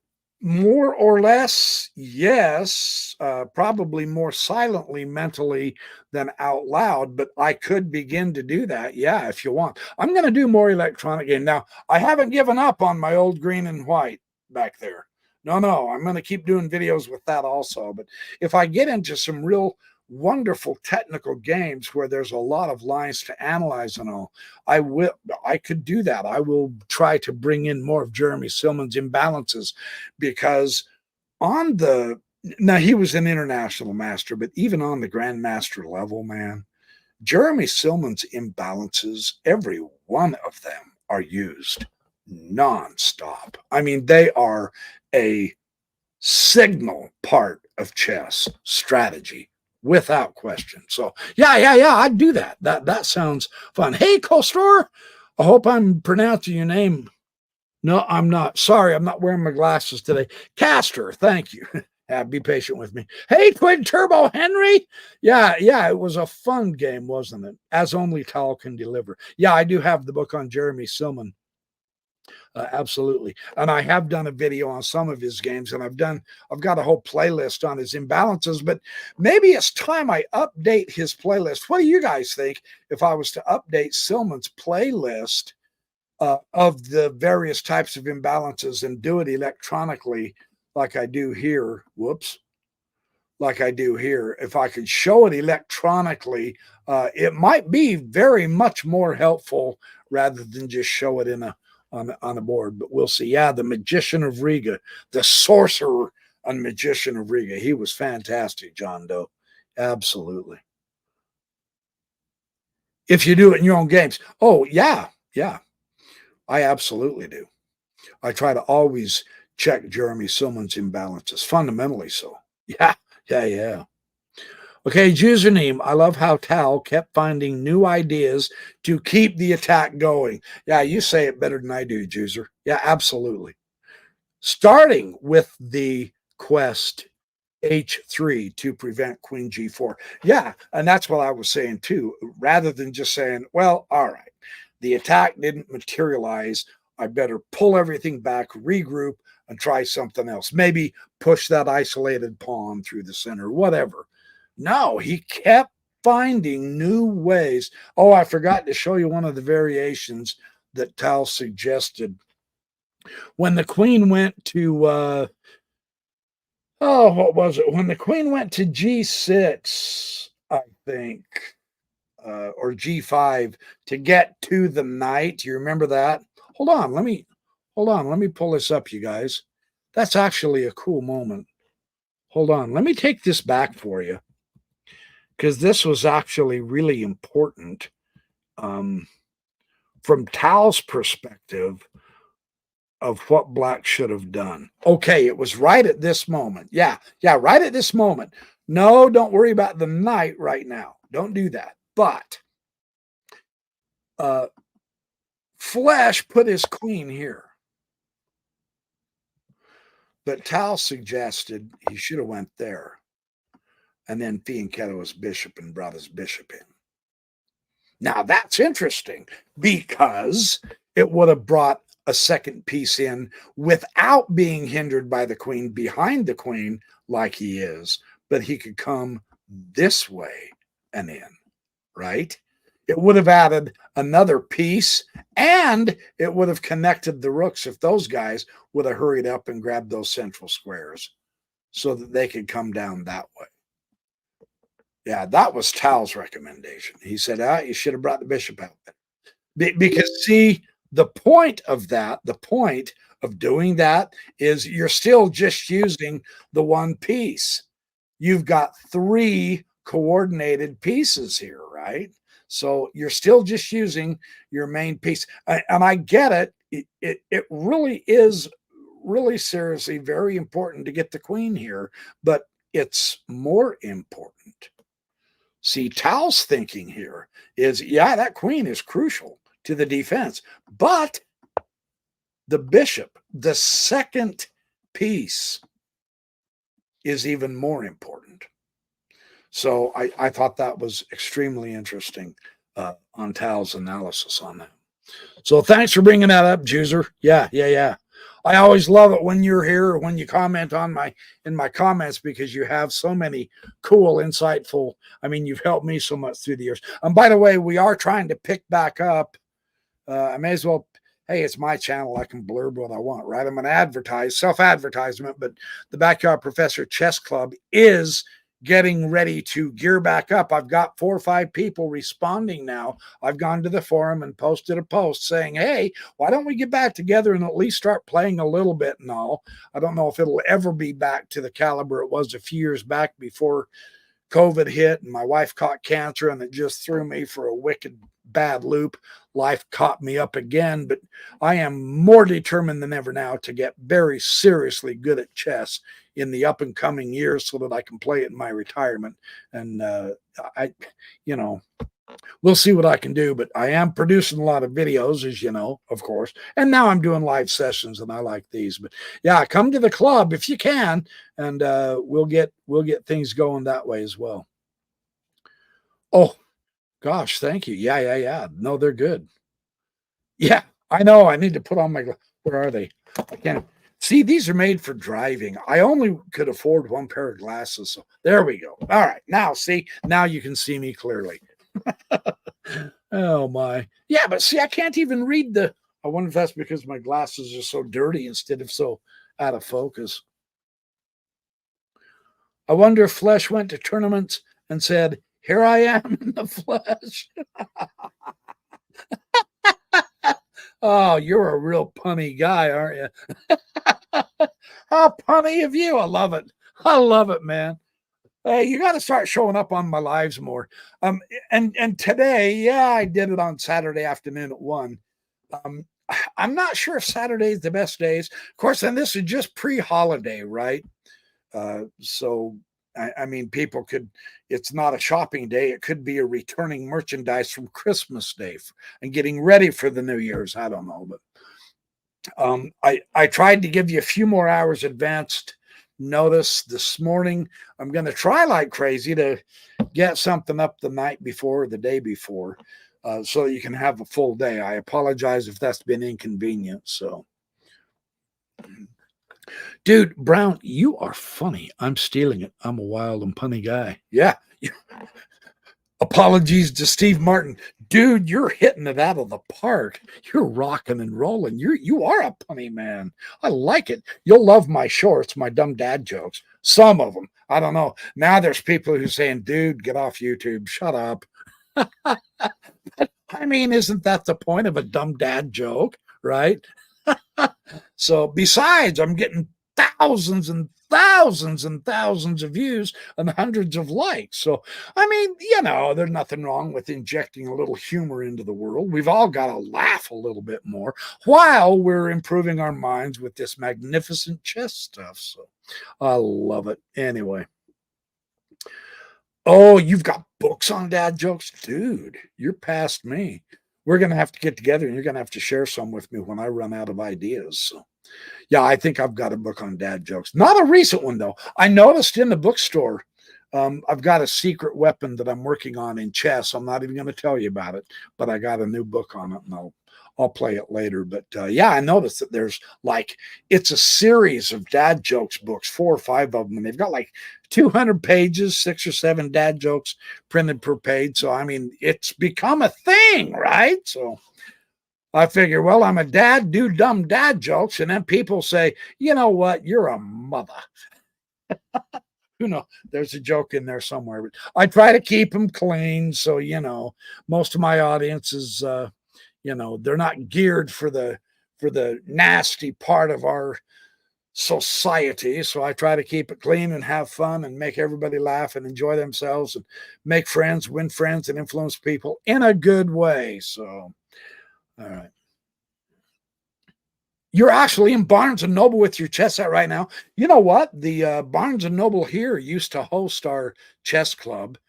More or less, yes. Probably more silently, mentally than out loud, but I could begin to do that. Yeah, if you want. I'm going to do more electronic game. Now, I haven't given up on my old green and white back there. No, I'm going to keep doing videos with that also. But if I get into some real wonderful technical games where there's a lot of lines to analyze and all, I could do that. I will try to bring in more of Jeremy Silman's imbalances because on the now he was an international master, but even on the grandmaster level, man, Jeremy Silman's imbalances, every one of them are used nonstop. I mean, they are a signal part of chess strategy without question. So yeah, I'd do that. That sounds fun. Hey, Kostor, I hope I'm pronouncing your name. No, I'm not. Sorry, I'm not wearing my glasses today. Castor, thank you. Yeah, be patient with me. Hey, Twin Turbo Henry. Yeah, it was a fun game, wasn't it? As only Tal can deliver. Yeah, I do have the book on Jeremy Silman. Absolutely. And I have done a video on some of his games, and I've got a whole playlist on his imbalances, but maybe it's time I update his playlist. What do you guys think if I was to update Silman's playlist of the various types of imbalances and do it electronically like I do here? Whoops. Like I do here. If I could show it electronically, it might be very much more helpful rather than just show it on a board, but we'll see. Yeah, the Magician of Riga, the Sorcerer and Magician of Riga. He was fantastic, John Doe. Absolutely. If you do it in your own games. Oh, yeah. I absolutely do. I try to always check Jeremy Silman's imbalances, fundamentally so. Yeah. Okay, username. I love how Tal kept finding new ideas to keep the attack going. Yeah, you say it better than I do, Juicer. Yeah, absolutely. Starting with the quest H3 to prevent Queen G4. Yeah, and that's what I was saying too. Rather than just saying, well, all right, the attack didn't materialize. I better pull everything back, regroup, and try something else. Maybe push that isolated pawn through the center, whatever. No, he kept finding new ways. Oh, I forgot to show you one of the variations that Tal suggested. When the queen went to, what was it? When the queen went to G6, I think, or G5 to get to the knight. You remember that? Hold on. Let me pull this up, you guys. That's actually a cool moment. Hold on. Let me take this back for you because this was actually really important from Tal's perspective of what Black should have done. Okay, it was right at this moment. Yeah, right at this moment. No, don't worry about the knight right now. Don't do that. But Flesch put his queen here. But Tal suggested he should have went there. And then Fianchetto his bishop and brought his bishop in. Now that's interesting because it would have brought a second piece in without being hindered by the queen behind the queen like he is, but he could come this way and in, right? It would have added another piece and it would have connected the rooks if those guys would have hurried up and grabbed those central squares so that they could come down that way. Yeah, that was Tal's recommendation. He said, you should have brought the bishop out there. Because, see, the point of doing that is you're still just using the one piece. You've got three coordinated pieces here, right? So you're still just using your main piece. And I get it. It really is really seriously very important to get the queen here, but it's more important. See, Tal's thinking here is, yeah, that queen is crucial to the defense, but the bishop, the second piece, is even more important. So I thought that was extremely interesting on Tal's analysis on that. So thanks for bringing that up, Juicer. Yeah. I always love it when you're here or when you comment on in my comments, because you have so many cool, insightful. I mean, you've helped me so much through the years. And by the way, we are trying to pick back up. I may as well. Hey, it's my channel. I can blurb what I want, right? I'm going to advertise, self-advertisement, but the Backyard Professor Chess Club is getting ready to gear back up. I've got 4 or 5 people responding now. I've gone to the forum and posted a post saying, hey, why don't we get back together and at least start playing a little bit and all. I don't know if it'll ever be back to the caliber it was a few years back before COVID hit and my wife caught cancer, and it just threw me for a wicked bad loop. Life caught me up again, but I am more determined than ever now to get very seriously good at chess in the up and coming years so that I can play it in my retirement. And you know, we'll see what I can do, but I am producing a lot of videos, as you know, of course. And now I'm doing live sessions, and I like these. But yeah, come to the club if you can, and we'll get things going that way as well. Oh gosh, thank you. Yeah. No, they're good. Yeah, I know. I need to put on my. Where are they? I can't see. These are made for driving. I only could afford 1 pair of glasses. So there we go. All right, now see. Now you can see me clearly. Oh my. Yeah, but see, I can't even read the. I wonder if that's because my glasses are so dirty instead of so out of focus. I wonder if Flesch went to tournaments and said, "Here I am in the flesh." Oh, you're a real punny guy, aren't you? How punny of you. I love it. I love it, man. Hey, you got to start showing up on my lives more. And today, yeah, I did it on Saturday afternoon at 1. Um, I'm not sure if Saturday is the best days. Of course, and this is just pre-holiday, right? So I mean, people could, it's not a shopping day. It could be a returning merchandise from Christmas Day and getting ready for the New Year's. I don't know, but I tried to give you a few more hours advanced notice this morning. I'm going to try like crazy to get something up the night before, the day before, so that you can have a full day. I apologize if that's been inconvenient. So, dude, Brown, you are funny. I'm stealing it. I'm a wild and punny guy. Yeah. Apologies to Steve Martin. Dude, you're hitting it out of the park. You're rocking and rolling. You are a punny man. I like it. You'll love my shorts, my dumb dad jokes. Some of them. I don't know. Now there's people who are saying, dude, get off YouTube. Shut up. I mean, isn't that the point of a dumb dad joke, right? So besides, I'm getting thousands and thousands and thousands of views and hundreds of likes. So, I mean, there's nothing wrong with injecting a little humor into the world. We've all got to laugh a little bit more while we're improving our minds with this magnificent chess stuff. So I love it. Anyway. Oh, you've got books on dad jokes? Dude, you're past me. We're going to have to get together and you're going to have to share some with me when I run out of ideas. So, yeah, I think I've got a book on dad jokes. Not a recent one, though. I noticed in the bookstore, I've got a secret weapon that I'm working on in chess. I'm not even going to tell you about it, but I got a new book on it, and I'll play it later. But yeah, I noticed that there's it's a series of dad jokes books, 4 or 5 of them, and they've got 200 pages, 6 or 7 dad jokes printed per page. So, I mean, it's become a thing, right? So I figure, well, I'm a dad, do dumb dad jokes, and then people say, you know what, you're a mother. There's a joke in there somewhere. But I try to keep them clean, so most of my audience is, they're not geared for the nasty part of our society. So I try to keep it clean and have fun and make everybody laugh and enjoy themselves and make friends, win friends, and influence people in a good way. So, all right. You're actually in Barnes & Noble with your chess set right now. You know what? The Barnes & Noble here used to host our chess club,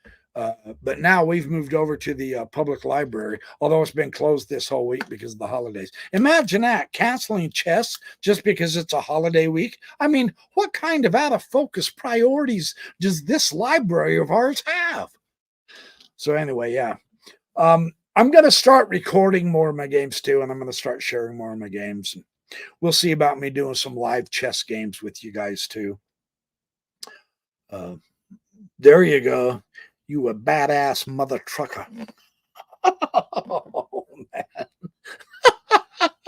but now we've moved over to the public library, although it's been closed this whole week because of the holidays. Imagine that, canceling chess just because it's a holiday week. I mean, what kind of out-of-focus priorities does this library of ours have? So anyway, yeah. I'm going to start recording more of my games too, and I'm going to start sharing more of my games. We'll see about me doing some live chess games with you guys too. There you go. You a badass mother trucker. Oh,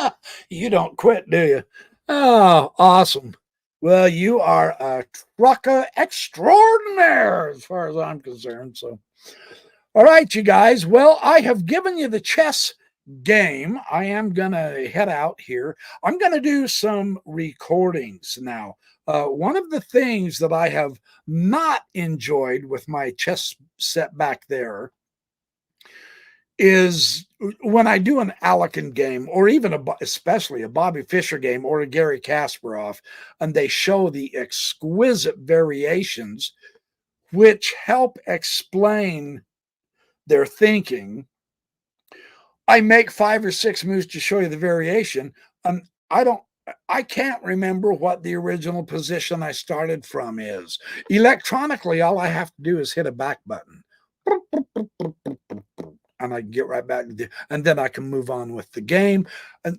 man. You don't quit, do you? Oh, awesome. Well, you are a trucker extraordinaire as far as I'm concerned. So, all right, you guys. Well, I have given you the chess game. I am going to head out here. I'm going to do some recordings now. One of the things that I have not enjoyed with my chess set back there is when I do an Alekin game, or even especially a Bobby Fischer game or a Gary Kasparov, and they show the exquisite variations which help explain their thinking. I make 5 or 6 moves to show you the variation, and I can't remember what the original position I started from is. Electronically, all I have to do is hit a back button. And I get right back, and then I can move on with the game.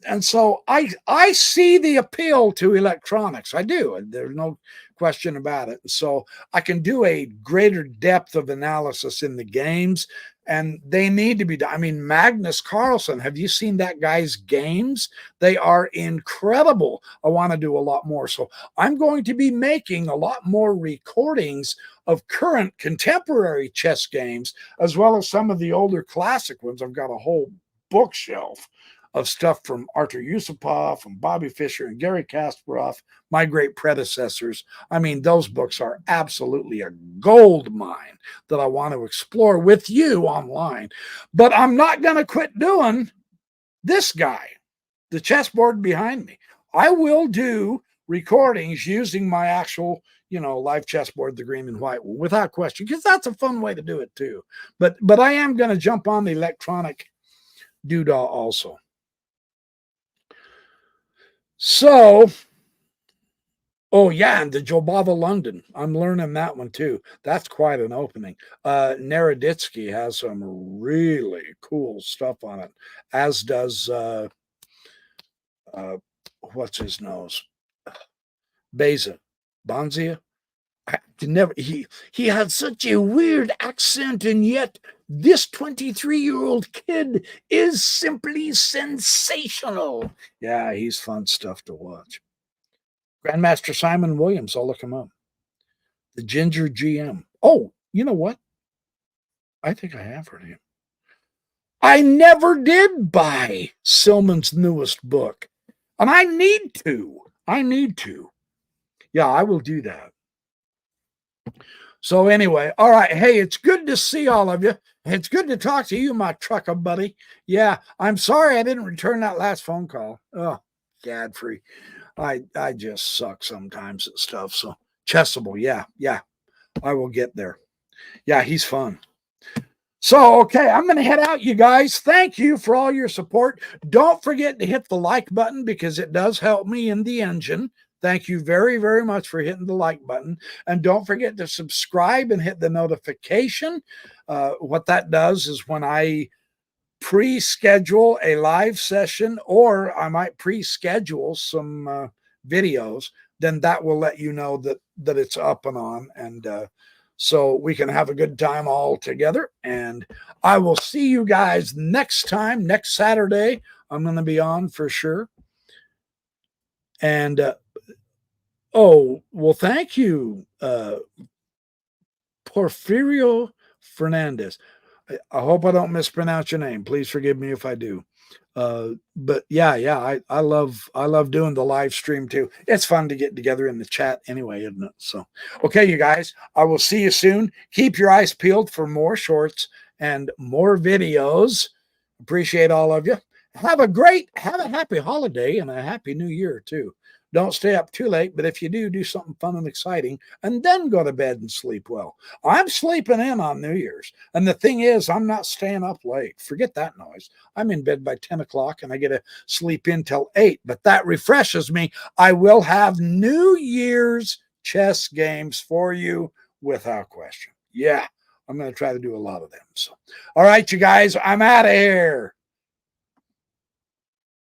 And so I see the appeal to electronics. I do. There's no question about it. So I can do a greater depth of analysis in the games, and they need to be done. I mean, Magnus Carlsen, have you seen that guy's games? They are incredible. I want to do a lot more. So I'm going to be making a lot more recordings of current contemporary chess games, as well as some of the older classic ones. I've got a whole bookshelf of stuff from Artur Yusupov and Bobby Fischer and Gary Kasparov, my great predecessors. I mean, those books are absolutely a gold mine that I want to explore with you online. But I'm not going to quit doing this guy, the chessboard behind me. I will do recordings using my actual, live chessboard, the green and white one, without question, because that's a fun way to do it too. But I am going to jump on the electronic doodah also. So, oh yeah, and the Jobava London, I'm learning that one too. That's quite an opening. Naroditsky has some really cool stuff on it, as does what's his nose, Beza, Bonzia. He had such a weird accent, and yet this 23-year-old kid is simply sensational. Yeah, he's fun stuff to watch. Grandmaster Simon Williams, I'll look him up. The Ginger GM. Oh, you know what? I think I have heard of him. I never did buy Silman's newest book, and I need to. Yeah, I will do that. So anyway, all right. Hey, it's good to see all of you. It's good to talk to you, my trucker buddy. Yeah, I'm sorry I didn't return that last phone call. Oh, Gadfrey. I just suck sometimes at stuff. So Chessable, yeah. I will get there. Yeah, he's fun. So, okay, I'm going to head out, you guys. Thank you for all your support. Don't forget to hit the like button because it does help me in the engine. Thank you very, very much for hitting the like button. And don't forget to subscribe and hit the notification. What that does is when I pre-schedule a live session, or I might pre-schedule some videos, then that will let you know that it's up and on. And so we can have a good time all together. And I will see you guys next time, next Saturday. I'm going to be on for sure. And oh, well, thank you, Porfirio Fernandez. I hope I don't mispronounce your name. Please forgive me if I do. But yeah, I love doing the live stream too. It's fun to get together in the chat anyway, isn't it? So, okay, you guys, I will see you soon. Keep your eyes peeled for more shorts and more videos. Appreciate all of you. have a happy holiday and a happy new year too. Don't stay up too late, but if you do, do something fun and exciting and then go to bed and sleep well. I'm sleeping in on New Year's. And the thing is, I'm not staying up late. Forget that noise. I'm in bed by 10 o'clock and I get to sleep in till 8, but that refreshes me. I will have New Year's chess games for you without question. Yeah, I'm going to try to do a lot of them. So, all right, you guys, I'm out of here.